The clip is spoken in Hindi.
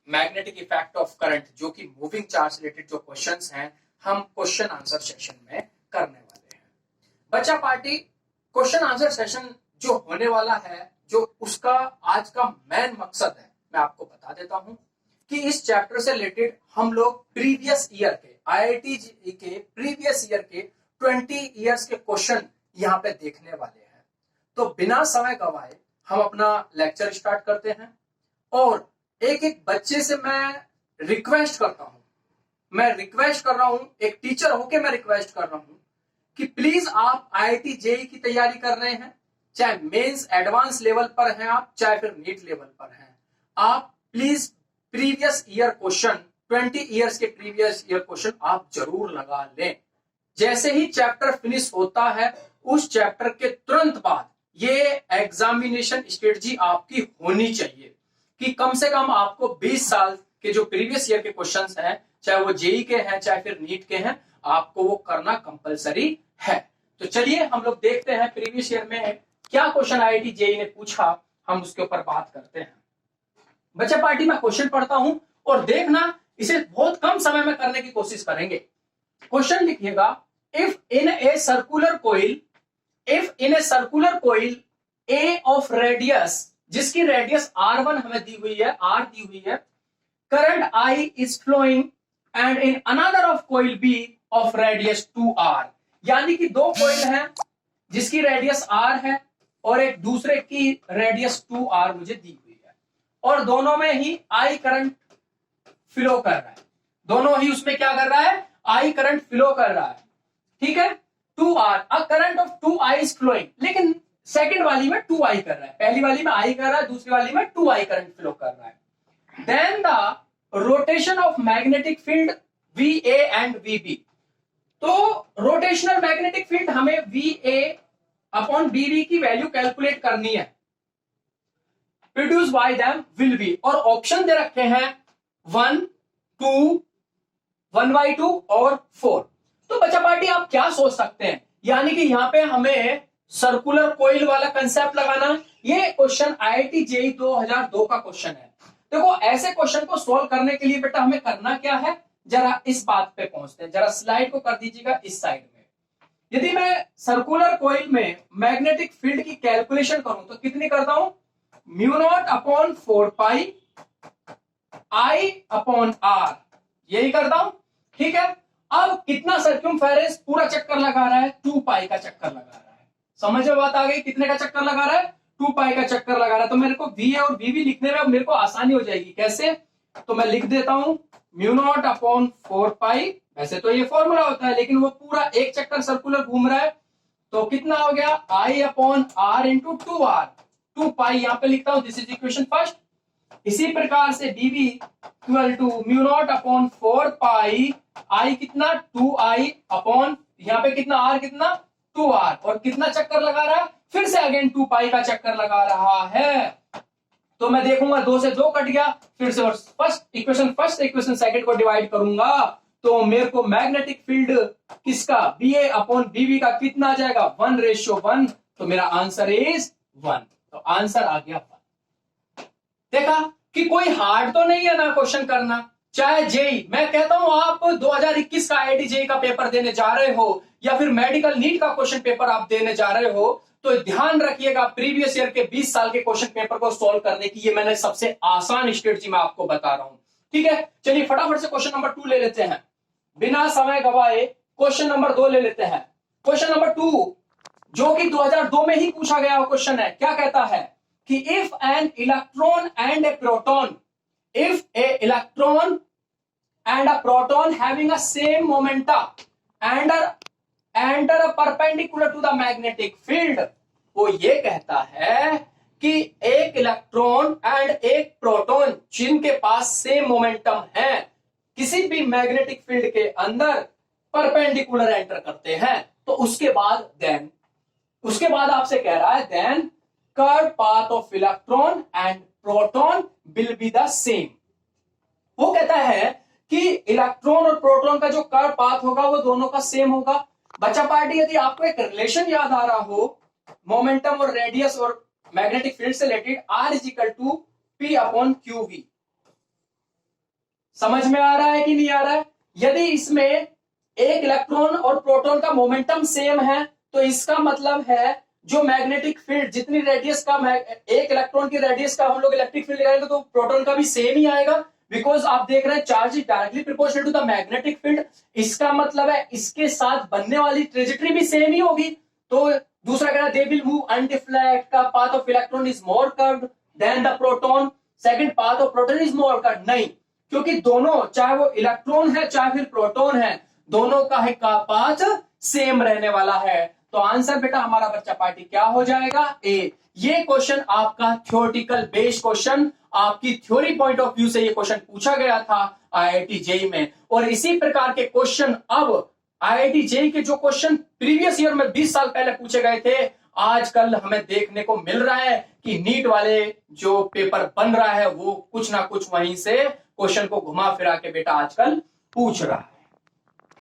मैग्नेटिक इफेक्ट ऑफ करंट, जो कि मूविंग चार्ज रिलेटेड जो क्वेश्चंस हैं, हम क्वेश्चन आंसर सेशन में करने वाले हैं। बच्चा पार्टी, क्वेश्चन आंसर सेशन जो होने वाला है, जो उसका आज का मेन मकसद है, मैं आपको बता देता हूं कि इस चैप्टर से रिलेटेड हम लोग प्रीवियस ईयर के IIT के प्रीवियस ईयर के 20 इयर्स के क्वेश्चन यहाँ पे देखने वाले हैं। तो बिना समय गवाए हम अपना लेक्चर स्टार्ट करते हैं और एक एक बच्चे से मैं रिक्वेस्ट करता हूं, एक टीचर होके मैं रिक्वेस्ट कर रहा हूं कि प्लीज आप IIT JEE की तैयारी कर रहे हैं, चाहे मेंस एडवांस लेवल पर हैं आप, चाहे फिर नीट लेवल पर हैं, आप please previous year question 20 years के प्रीवियस ईयर क्वेश्चन आप जरूर लगा लें। जैसे ही चैप्टर फिनिश होता है, उस चैप्टर के तुरंत बाद ये एग्जामिनेशन स्ट्रेटजी आपकी होनी चाहिए कि कम से कम आपको 20 साल के जो प्रीवियस ईयर के क्वेश्चंस हैं, चाहे वो जेई के हैं चाहे फिर नीट के हैं, आपको वो करना कंपलसरी है। तो चलिए हम लोग देखते हैं प्रीवियस ईयर में क्या क्वेश्चन IIT JEE ने पूछा, हम उसके ऊपर बात करते हैं। बच्चा पार्टी, मैं क्वेश्चन पढ़ता हूं और देखना, इसे बहुत कम समय में करने की कोशिश करेंगे। क्वेश्चन लिखिएगा, if in a circular coil A of radius, जिसकी रेडियस R1 हमें दी हुई है, R दी हुई है, current I is flowing and in another of coil B of radius 2R, यानी कि दो कोइल हैं जिसकी रेडियस R है और एक दूसरे की रेडियस 2R मुझे दी हुई है, और दोनों में ही I करंट फ्लो कर रहा है, दोनों ही उसमें क्या कर रहा है, I करंट फ्लो कर रहा है, ठीक है। 2R, a current of 2I is flowing, लेकिन सेकंड वाली में 2I कर रहा है, पहली वाली में I कर रहा है, दूसरी वाली में 2I करंट फ्लो कर रहा है। Then the rotation of magnetic field VA and VB, तो रोटेशनल मैग्नेटिक फील्ड हमें VA अपॉन BB की वैल्यू कैलकुलेट करनी है, produce by them will be, और ऑप्शन दे रखे हैं 1, 2, 1/2 और 4। तो बच्चा पार्टी आप क्या सोच सकते हैं, यानी कि यहां पे हमें सर्कुलर कोइल वाला कंसेप्ट लगाना। ये क्वेश्चन IIT JEE 2002 का क्वेश्चन है। देखो, ऐसे क्वेश्चन को सॉल्व करने के लिए बेटा हमें करना क्या है, जरा इस बात पे पहुंचते हैं, जरा स्लाइड को कर दीजिएगा इस साइड में। यदि मैं सर्कुलर कोइल में मैग्नेटिक फील्ड की कैलकुलेशन करूं तो कितनी करता हूं, μ0/4π I/R, यही करता हूं, ठीक है। अब कितना सर्कमफेरेंस पूरा चक्कर लगा रहा है, 2π का चक्कर लगा रहा है, समझ में बात आ गई, कितने का चक्कर लगा रहा है, 2π का चक्कर लगा रहा है। तो मेरे को VA और VB लिखने में अब मेरे को आसानी हो जाएगी, कैसे, तो मैं लिख देता हूं μ0/4π, वैसे तो ये फॉर्मूला होता है लेकिन वो पूरा एक चक्कर सर्कुलर घूम रहा है, तो कितना हो गया, I/R इंटू 2R, 2π यहां पे लिखता हूं, दिस इज इक्वेशन फर्स्ट। इसी प्रकार से BB इक्वल टू μ0/4π I कितना, 2I अपॉन यहाँ पे कितना R कितना, 2R, और कितना चक्कर लगा रहा है, फिर से अगेन 2π का चक्कर लगा रहा है। तो मैं देखूंगा 2 से 2 कट गया, फिर से फर्स्ट इक्वेशन सेकंड को डिवाइड करूंगा, तो मेरे को मैग्नेटिक फील्ड किसका, BA अपॉन BB का कितना आ जाएगा, 1:1, तो मेरा आंसर इज 1, तो आंसर आ गया 1। देखा कि कोई हार्ड तो नहीं है ना क्वेश्चन करना, चाहे JEE, मैं कहता हूं आप 2021 का IIT JEE का पेपर देने जा रहे हो या फिर मेडिकल नीट का क्वेश्चन पेपर आप देने जा रहे हो, तो ध्यान रखिएगा प्रीवियस ईयर के 20 साल के क्वेश्चन पेपर को सॉल्व करने की ये मैंने सबसे आसान स्ट्रेटजी मैं आपको बता रहा हूं, ठीक है। चलिए फटाफट से क्वेश्चन नंबर 2 ले लेते हैं, बिना समय गवाए क्वेश्चन नंबर 2 ले लेते हैं। क्वेश्चन नंबर 2 जो कि 2002 में ही पूछा गया क्वेश्चन है, क्या कहता है कि if an electron and A proton, if a electron and a proton having a same momentum and are perpendicular to the magnetic field, वो ये कहता है कि एक इलेक्ट्रॉन एंड एक प्रोटॉन जिनके पास सेम मोमेंटम है, किसी भी मैग्नेटिक फील्ड के अंदर परपेंडिकुलर एंटर करते हैं, तो उसके बाद आपसे कह रहा है then curved path of electron and proton will be the same। वो कहता है कि इलेक्ट्रॉन और प्रोटॉन का जो कर्व पाथ होगा वो दोनों का सेम होगा। बच्चा पार्टी, यदि आपको एक रिलेशन याद आ रहा हो मोमेंटम और रेडियस और मैग्नेटिक फील्ड से related, R is equal to P upon QV, समझ में आ रहा है कि नहीं आ रहा है? यदि इसमें एक इलेक्ट्रॉन और प्रोटॉन का मोमेंटम सेम है तो इसका मतलब है जो मैग्नेटिक फील्ड जितनी रेडियस का एक इलेक्ट्रॉन की रेडियस का हम लोग इलेक्ट्रिक फील्ड लगाएंगे तो प्रोटॉन का भी सेम ही आएगा, बिकॉज आप देख रहे हैं charge is directly proportional to the magnetic field. इसका मतलब है इसके साथ बनने वाली ट्रेजेक्टरी भी सेम ही होगी। तो दूसरा कह रहा है दे विल मूव अनडिफ्लेक्ट का path of electron is more curved than the proton, second path of proton is more curved. नहीं, क्योंकि दोनों चाहे वो इलेक्ट्रॉन है चाहे फिर प्रोटॉन है, दोनों का है का पाथ सेम रहने वाला है। तो आंसर बेटा हमारा बच्चा पार्टी क्या हो जाएगा? ए। ये क्वेश्चन आपका थ्योरेटिकल बेस्ड क्वेश्चन, आपकी थ्योरी पॉइंट ऑफ व्यू से ये क्वेश्चन पूछा गया था आईआईटी जेईई में। और इसी प्रकार के क्वेश्चन अब आईआईटी जेईई के जो क्वेश्चन प्रीवियस ईयर में 20 साल पहले पूछे गए थे, आजकल हमें देखने को मिल रहा है कि नीट वाले जो पेपर बन रहा है वो कुछ ना कुछ वहीं से क्वेश्चन को घुमा फिरा के बेटा आजकल पूछ रहा है।